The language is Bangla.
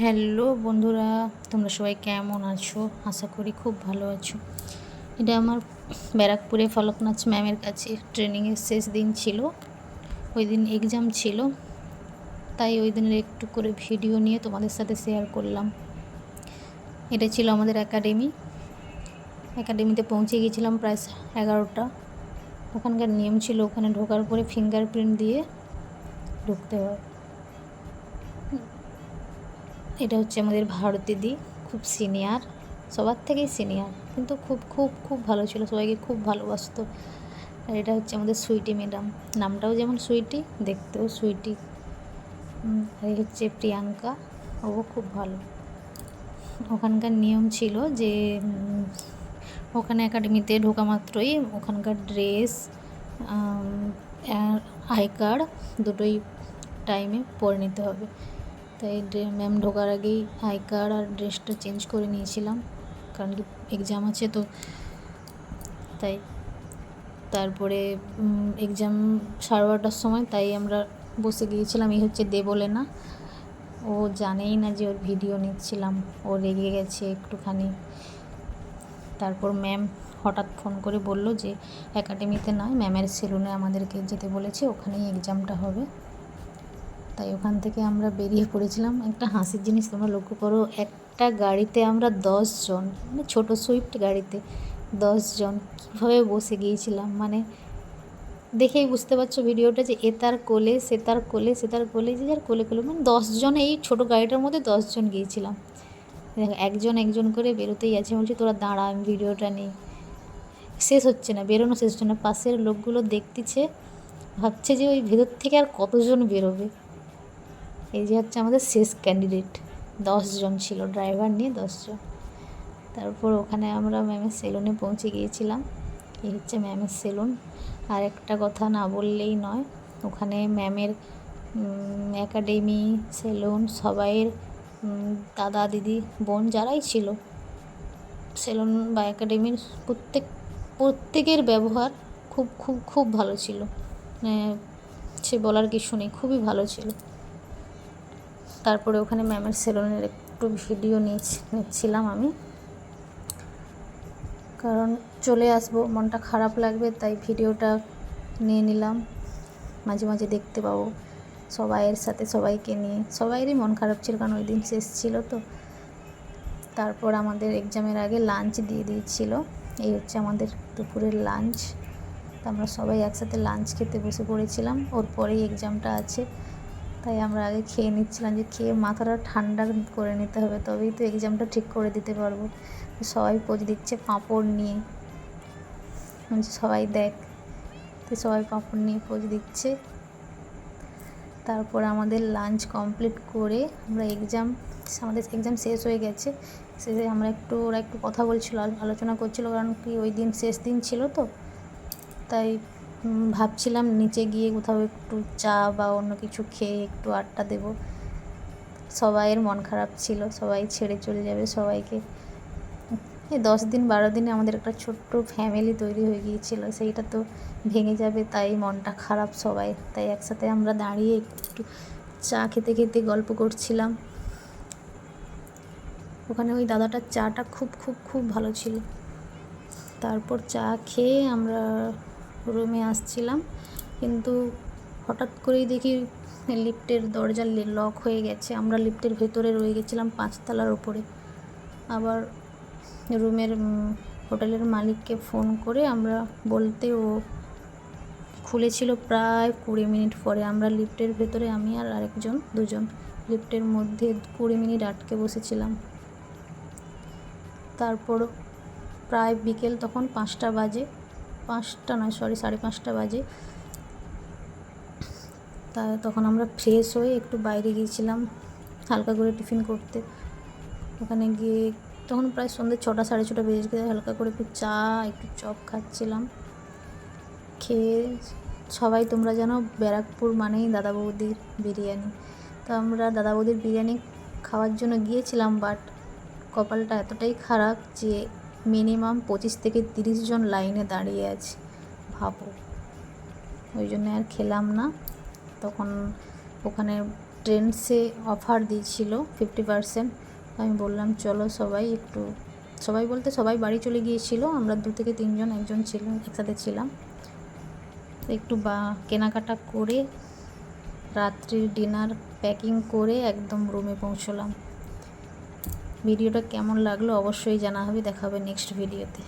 হ্যালো বন্ধুরা, তোমরা সবাই কেমন আছো? আশা করি খুব ভালো আছো। এটা আমার ব্যারাকপুরে ফলকনাথ ম্যামের কাছে ট্রেনিংয়ের শেষ দিন ছিল। ওই দিন এক্সাম ছিল, তাই ওই দিনের একটু করে ভিডিও নিয়ে তোমাদের সাথে শেয়ার করলাম। এটা ছিল আমাদের একাডেমিতে পৌঁছে গিয়েছিলাম প্রায় 11টা। ওখানকার নিয়ম ছিল ওখানে ঢোকার পরে ফিঙ্গারপ্রিন্ট দিয়ে ঢুকতে হয়। এটা হচ্ছে আমাদের ভারতীদি, খুব সিনিয়র, সবার থেকেই সিনিয়র, কিন্তু খুব খুব খুব ভালো ছিল, সবাইকে খুব ভালোবাসতো। আর এটা হচ্ছে আমাদের সুইটি ম্যাডাম, নামটাও যেমন সুইটি, দেখতেও সুইটি। আর এই হচ্ছে প্রিয়াঙ্কা, ও খুব ভালো। ওখানকার নিয়ম ছিল যে ওখানে একাডেমিতে ঢোকা মাত্রই ওখানকার ড্রেস, আই কার্ড দুটোই টাইমে পরে নিতে হবে। তাই ম্যাম ঢোকার আগেই আই কার্ড আর ড্রেসটা চেঞ্জ করে নিয়েছিলাম, কারণ কি এক্সাম আছে তো। তাই তারপরে এক্সাম 12:30টার সময়, তাই আমরা বসে গিয়েছিলাম। এই হচ্ছে দেবলেনা, ও জানেই না যে ওর ভিডিও নিচ্ছিলাম, ও রেগে গেছে একটুখানি। তারপর ম্যাম হঠাৎ ফোন করে বলল যে একাডেমিতে নয়, ম্যামের সেলুনে আমাদেরকে যেতে বলেছে, ওখানেই এক্সামটা হবে। তাই ওখান থেকে আমরা বেরিয়ে পড়েছিলাম। একটা হাসির জিনিস তোমরা লক্ষ্য করো, একটা গাড়িতে আমরা 10 জন, মানে ছোটো সুইফট গাড়িতে 10 জন কীভাবে বসে গিয়েছিলাম, মানে দেখেই বুঝতে পারছো ভিডিওটা, যে এ তার কোলে, সে তার কোলে, সে তার কোলে, যে যার কোলে কোলে, মানে 10 জন এই ছোটো গাড়িটার মধ্যে 10 জন গিয়েছিলাম। দেখো একজন একজন করে বেরোতেই আছে, বলছি তোরা দাঁড়া, আমি ভিডিওটা নেই। শেষ হচ্ছে না, বেরোনো শেষ হচ্ছে না। পাশের লোকগুলো দেখতেছে, ভাবছে যে ওই ভেতর থেকে আর কতজন বেরোবে। এই যে হচ্ছে আমাদের শেষ ক্যান্ডিডেট, 10 জন ছিল, ড্রাইভার নিয়ে 10 জন। তারপর ওখানে আমরা ম্যামের সেলুনে পৌঁছে গিয়েছিলাম। এই হচ্ছে ম্যামের সেলুন। আর একটা কথা না বললেই নয়, ওখানে ম্যামের একাডেমি, সেলুন, সবাইয়ের দাদা দিদি বোন যারাই ছিল সেলুন বা একাডেমির, প্রত্যেকের ব্যবহার খুব খুব খুব ভালো ছিল, সে বলার কিছু নেই, খুবই ভালো ছিল। তারপরে ওখানে ম্যামের সেলুনের একটু ভিডিও নিচ্ছিলাম আমি, কারণ চলে আসবো, মনটা খারাপ লাগবে, তাই ভিডিওটা নিয়ে নিলাম। মাঝে মাঝে দেখতে পাবো সবাইয়ের সাথে, সবাইকে নিয়ে। সবাইয়েরই মন খারাপ ছিল, কারণ ওই দিন শেষ ছিল তো। তারপর আমাদের এক্সামের আগে লাঞ্চ দিয়ে দিয়েছিল। এই হচ্ছে আমাদের দুপুরের লাঞ্চ। তো আমরা সবাই একসাথে লাঞ্চ খেতে বসে পড়েছিলাম, ওর পরেই এক্সামটা আছে, তাই আমরা আগে খেয়ে নিচ্ছিলাম, যে খেয়ে মাথাটা ঠান্ডা করে নিতে হবে, তবেই তো এক্সামটা ঠিক করে দিতে পারবো। সবাই পোজ দিচ্ছে পাঁপড় নিয়ে, সবাই দেখ, তো সবাই পাঁপড় নিয়ে পোজ দিচ্ছে। তারপর আমাদের লাঞ্চ কমপ্লিট করে আমাদের এক্সাম শেষ হয়ে গেছে। শেষে ওরা একটু কথা বলছিল, আলোচনা করছিল, কারণ কি ওই দিন শেষ দিন ছিল তো। তাই ভাবছিলাম নিচে গিয়ে কোথাও একটু চা বা অন্য কিছু খেয়ে একটু আড্ডা দেব। সবাইয়ের মন খারাপ ছিল, সবাই ছেড়ে চলে যাবে সবাইকে। এই 10 দিন 12 দিনে আমাদের একটা ছোট্ট ফ্যামিলি তৈরি হয়ে গিয়েছিল, সেইটা তো ভেঙে যাবে, তাই মনটা খারাপ সবাই। তাই একসাথে আমরা দাঁড়িয়ে একটু চা খেতে খেতে গল্প করছিলাম। ওখানে ওই দাদাটার চাটা খুব খুব খুব ভালো ছিল। তারপর চা খেয়ে আমরা রুমে আসছিলাম, কিন্তু হঠাৎ করেই দেখি লিফটের দরজা লক হয়ে গেছে। আমরা লিফটের ভেতরে রয়ে গেছিলাম 5 তলার ওপরে। আবার রুমের হোটেলের মালিককে ফোন করে আমরা বলতে, ও খুলেছিল প্রায় 20 মিনিট পরে। আমরা লিফটের ভেতরে, আমি আর আরেকজন, দুজন লিফটের মধ্যে 20 মিনিট আটকে বসেছিলাম। তারপর প্রায় বিকেল তখন 5টা বাজে, 5টা নয় সরি 5:30 বাজে। তখন আমরা ফ্রেশ হয়ে একটু বাইরে গিয়েছিলাম হালকা করে টিফিন করতে। ওখানে গিয়ে তখন প্রায় সন্ধ্যে 6টা 6:30 বেজে গেছে। হালকা করে একটু চা, একটু চপ খাচ্ছিলাম। খেয়ে সবাই তোমরা জানো ব্যারাকপুর মানেই দাদা বৌদির বিরিয়ানি। তো আমরা দাদা বৌদির বিরিয়ানি খাওয়ার জন্য গিয়েছিলাম, বাট কপালটা এতটাই খারাপ যে মিনিমাম 25 থেকে 30 জন লাইনে দাঁড়িয়ে আছে, ভাবো। ওই জন্য আর খেলাম না। তখন ওখানে ট্রেন্ডসে অফার দিয়েছিল 50%। আমি বললাম চলো সবাই একটু, সবাই বলতে সবাই বাড়ি চলে গিয়েছিল, আমরা 2 থেকে 3 জন, একজন ছিল, একসাথে ছিলাম। একটু কেনাকাটা করে রাত্রির ডিনার প্যাকিং করে একদম রুমে পৌঁছলাম। ভিডিওটা কেমন লাগলো অবশ্যই জানাবে, দেখা হবে নেক্সট ভিডিওতে।